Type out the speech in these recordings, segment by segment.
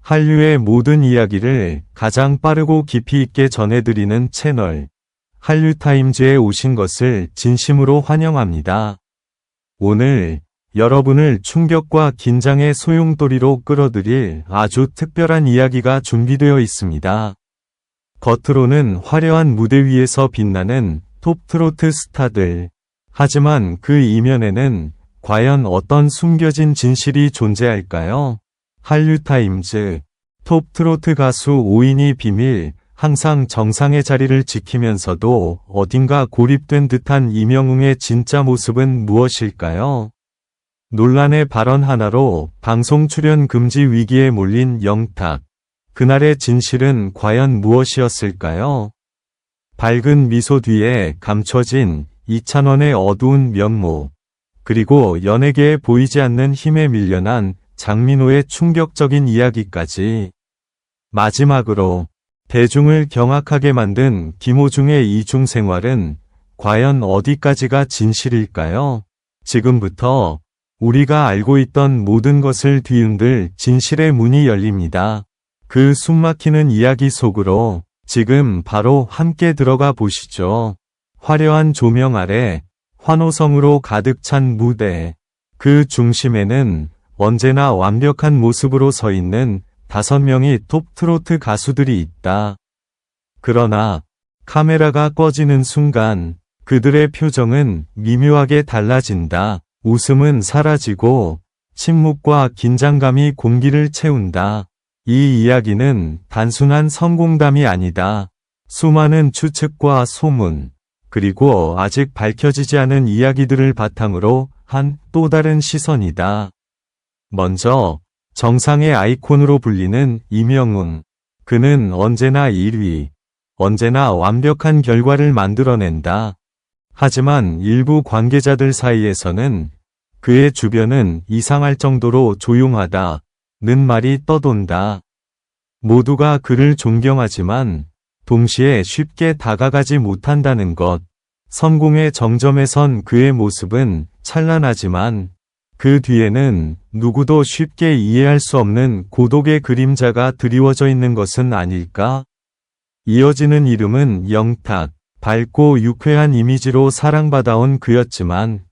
한류의 모든 이야기를 가장 빠르고 깊이 있게 전해드리는 채널 한류타임즈에 오신 것을 진심으로 환영합니다. 오늘 여러분을 충격과 긴장의 소용돌이로 끌어들일 아주 특별한 이야기가 준비되어 있습니다. 겉으로는 화려한 무대 위에서 빛나는 톱트로트 스타들. 하지만 그 이면에는 과연 어떤 숨겨진 진실이 존재할까요? 한류타임즈 톱트로트 가수 5인이 비밀. 항상 정상의 자리를 지키면서도 어딘가 고립된 듯한 이명웅의 진짜 모습은 무엇일까요? 논란의 발언 하나로 방송 출연 금지 위기에 몰린 영탁. 그날의 진실은 과연 무엇이었을까요? 밝은 미소 뒤에 감춰진 이찬원의 어두운 면모. 그리고 연예계에 보이지 않는 힘에 밀려난 장민호의 충격적인 이야기까지. 마지막으로 대중을 경악하게 만든 김호중의 이중생활은 과연 어디까지가 진실일까요? 지금부터 우리가 알고 있던 모든 것을 뒤흔들 진실의 문이 열립니다. 그 숨막히는 이야기 속으로 지금 바로 함께 들어가 보시죠. 화려한 조명 아래 환호성으로 가득 찬 무대. 그 중심에는 언제나 완벽한 모습으로 서 있는 5명의 톱트로트 가수들이 있다. 그러나 카메라가 꺼지는 순간 그들의 표정은 미묘하게 달라진다. 웃음은 사라지고 침묵과 긴장감이 공기를 채운다. 이 이야기는 단순한 성공담이 아니다. 수많은 추측과 소문, 그리고 아직 밝혀지지 않은 이야기들을 바탕으로 한 또 다른 시선이다. 먼저 정상의 아이콘으로 불리는 이명웅. 그는 언제나 1위, 언제나 완벽한 결과를 만들어낸다. 하지만 일부 관계자들 사이에서는 그의 주변은 이상할 정도로 조용하다는 말이 떠돈다. 모두가 그를 존경하지만 동시에 쉽게 다가가지 못한다는 것. 성공의 정점에 선 그의 모습은 찬란하지만 그 뒤에는 누구도 쉽게 이해할 수 없는 고독의 그림자가 드리워져 있는 것은 아닐까? 이어지는 이름은 영탁. 밝고 유쾌한 이미지로 사랑받아온 그였지만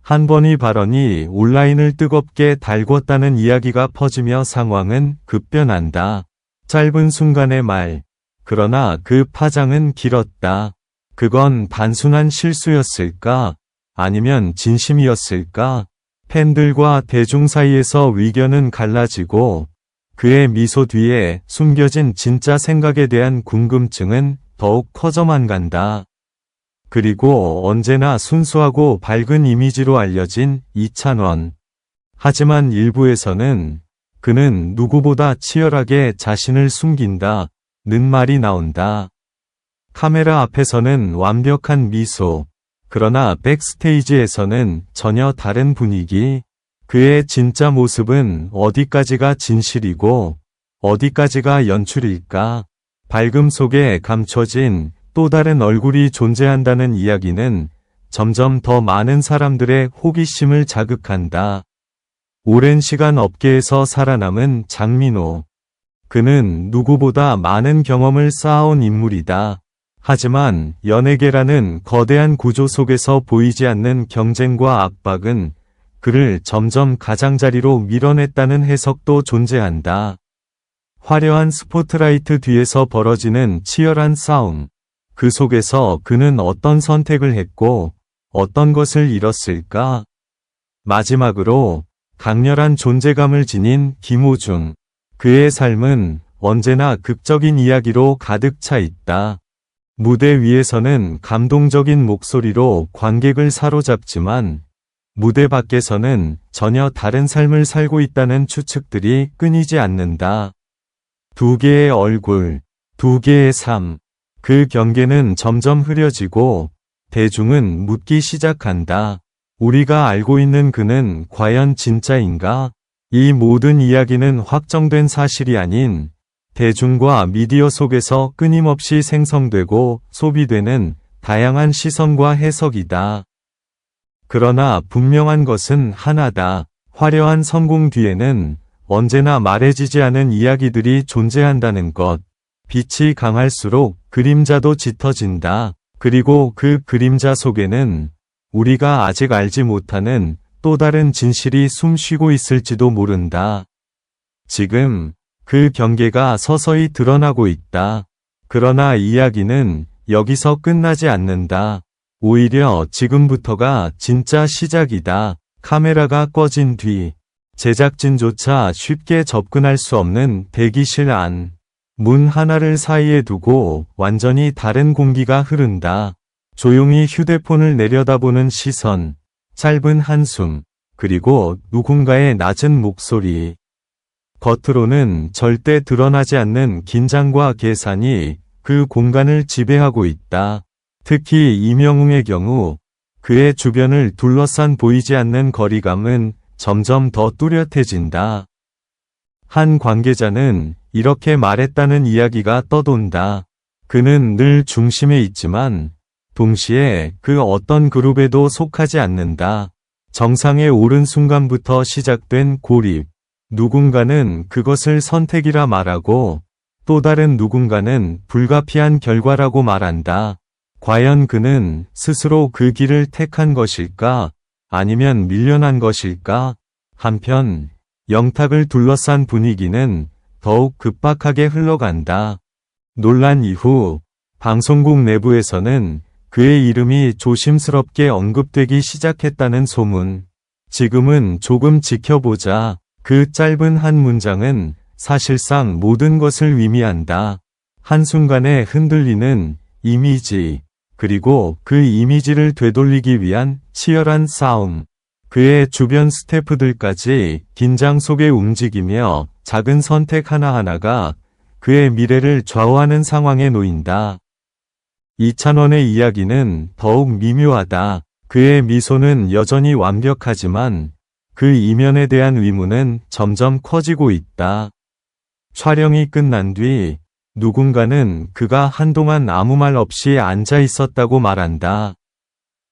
한 번의 발언이 온라인을 뜨겁게 달궜다는 이야기가 퍼지며 상황은 급변한다. 짧은 순간의 말. 그러나 그 파장은 길었다. 그건 단순한 실수였을까? 아니면 진심이었을까? 팬들과 대중 사이에서 의견은 갈라지고 그의 미소 뒤에 숨겨진 진짜 생각에 대한 궁금증은 더욱 커져만 간다. 그리고 언제나 순수하고 밝은 이미지로 알려진 이찬원. 하지만 일부에서는 그는 누구보다 치열하게 자신을 숨긴다는 말이 나온다. 카메라 앞에서는 완벽한 미소. 그러나 백스테이지에서는 전혀 다른 분위기. 그의 진짜 모습은 어디까지가 진실이고 어디까지가 연출일까? 밝음 속에 감춰진 또 다른 얼굴이 존재한다는 이야기는 점점 더 많은 사람들의 호기심을 자극한다. 오랜 시간 업계에서 살아남은 장민호. 그는 누구보다 많은 경험을 쌓아온 인물이다. 하지만 연예계라는 거대한 구조 속에서 보이지 않는 경쟁과 압박은 그를 점점 가장자리로 밀어냈다는 해석도 존재한다. 화려한 스포트라이트 뒤에서 벌어지는 치열한 싸움. 그 속에서 그는 어떤 선택을 했고 어떤 것을 잃었을까? 마지막으로 강렬한 존재감을 지닌 김호중. 그의 삶은 언제나 극적인 이야기로 가득 차 있다. 무대 위에서는 감동적인 목소리로 관객을 사로잡지만 무대 밖에서는 전혀 다른 삶을 살고 있다는 추측들이 끊이지 않는다. 두 개의 얼굴, 두 개의 삶. 그 경계는 점점 흐려지고 대중은 묻기 시작한다. 우리가 알고 있는 그는 과연 진짜인가? 이 모든 이야기는 확정된 사실이 아닌 대중과 미디어 속에서 끊임없이 생성되고 소비되는 다양한 시선과 해석이다. 그러나 분명한 것은 하나다. 화려한 성공 뒤에는 언제나 말해지지 않은 이야기들이 존재한다는 것. 빛이 강할수록 그림자도 짙어진다. 그리고 그 그림자 속에는 우리가 아직 알지 못하는 또 다른 진실이 숨쉬고 있을지도 모른다. 지금 그 경계가 서서히 드러나고 있다. 그러나 이야기는 여기서 끝나지 않는다. 오히려 지금부터가 진짜 시작이다. 카메라가 꺼진 뒤 제작진조차 쉽게 접근할 수 없는 대기실 안. 문 하나를 사이에 두고 완전히 다른 공기가 흐른다. 조용히 휴대폰을 내려다보는 시선, 짧은 한숨, 그리고 누군가의 낮은 목소리. 겉으로는 절대 드러나지 않는 긴장과 계산이 그 공간을 지배하고 있다. 특히 이명웅의 경우 그의 주변을 둘러싼 보이지 않는 거리감은 점점 더 뚜렷해진다. 한 관계자는 이렇게 말했다는 이야기가 떠돈다. 그는 늘 중심에 있지만 동시에 그 어떤 그룹에도 속하지 않는다. 정상에 오른 순간부터 시작된 고립. 누군가는 그것을 선택이라 말하고 또 다른 누군가는 불가피한 결과라고 말한다. 과연 그는 스스로 그 길을 택한 것일까? 아니면 밀려난 것일까? 한편 영탁을 둘러싼 분위기는 더욱 급박하게 흘러간다. 논란 이후 방송국 내부에서는 그의 이름이 조심스럽게 언급되기 시작했다는 소문. 지금은 조금 지켜보자. 그 짧은 한 문장은 사실상 모든 것을 의미한다. 한순간에 흔들리는 이미지, 그리고 그 이미지를 되돌리기 위한 치열한 싸움. 그의 주변 스태프들까지 긴장 속에 움직이며 작은 선택 하나하나가 그의 미래를 좌우하는 상황에 놓인다. 이찬원의 이야기는 더욱 미묘하다. 그의 미소는 여전히 완벽하지만 그 이면에 대한 의문은 점점 커지고 있다. 촬영이 끝난 뒤 누군가는 그가 한동안 아무 말 없이 앉아 있었다고 말한다.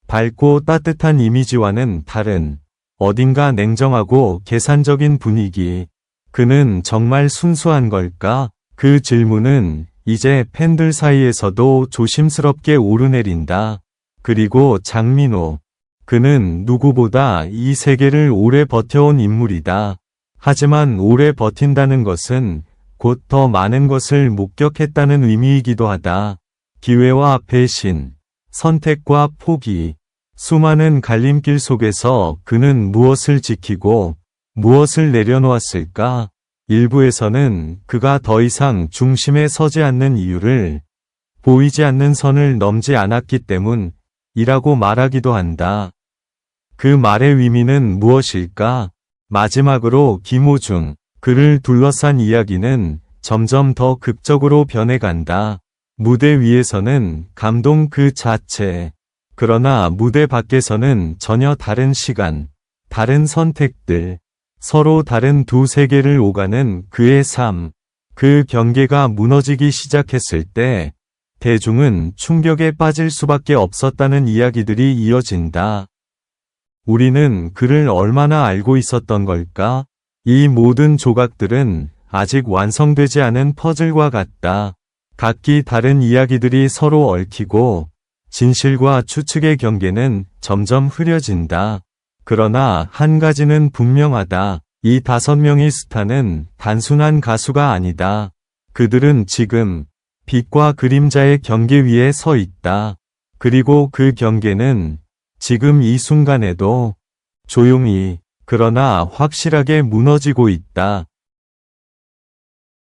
밝고 따뜻한 이미지와는 다른 어딘가 냉정하고 계산적인 분위기. 그는 정말 순수한 걸까? 그 질문은 이제 팬들 사이에서도 조심스럽게 오르내린다. 그리고 장민호. 그는 누구보다 이 세계를 오래 버텨온 인물이다. 하지만 오래 버틴다는 것은 곧 더 많은 것을 목격했다는 의미이기도 하다. 기회와 배신, 선택과 포기, 수많은 갈림길 속에서 그는 무엇을 지키고 무엇을 내려놓았을까? 일부에서는 그가 더 이상 중심에 서지 않는 이유를 보이지 않는 선을 넘지 않았기 때문이라고 말하기도 한다. 그 말의 의미는 무엇일까? 마지막으로 김호중. 그를 둘러싼 이야기는 점점 더 극적으로 변해간다. 무대 위에서는 감동 그 자체. 그러나 무대 밖에서는 전혀 다른 시간, 다른 선택들, 서로 다른 두 세계를 오가는 그의 삶. 그 경계가 무너지기 시작했을 때 대중은 충격에 빠질 수밖에 없었다는 이야기들이 이어진다. 우리는 그를 얼마나 알고 있었던 걸까? 이 모든 조각들은 아직 완성되지 않은 퍼즐과 같다. 각기 다른 이야기들이 서로 얽히고 진실과 추측의 경계는 점점 흐려진다. 그러나 한 가지는 분명하다. 이 5명의 스타는 단순한 가수가 아니다. 그들은 지금 빛과 그림자의 경계 위에 서 있다. 그리고 그 경계는 지금 이 순간에도 조용히 그러나 확실하게 무너지고 있다.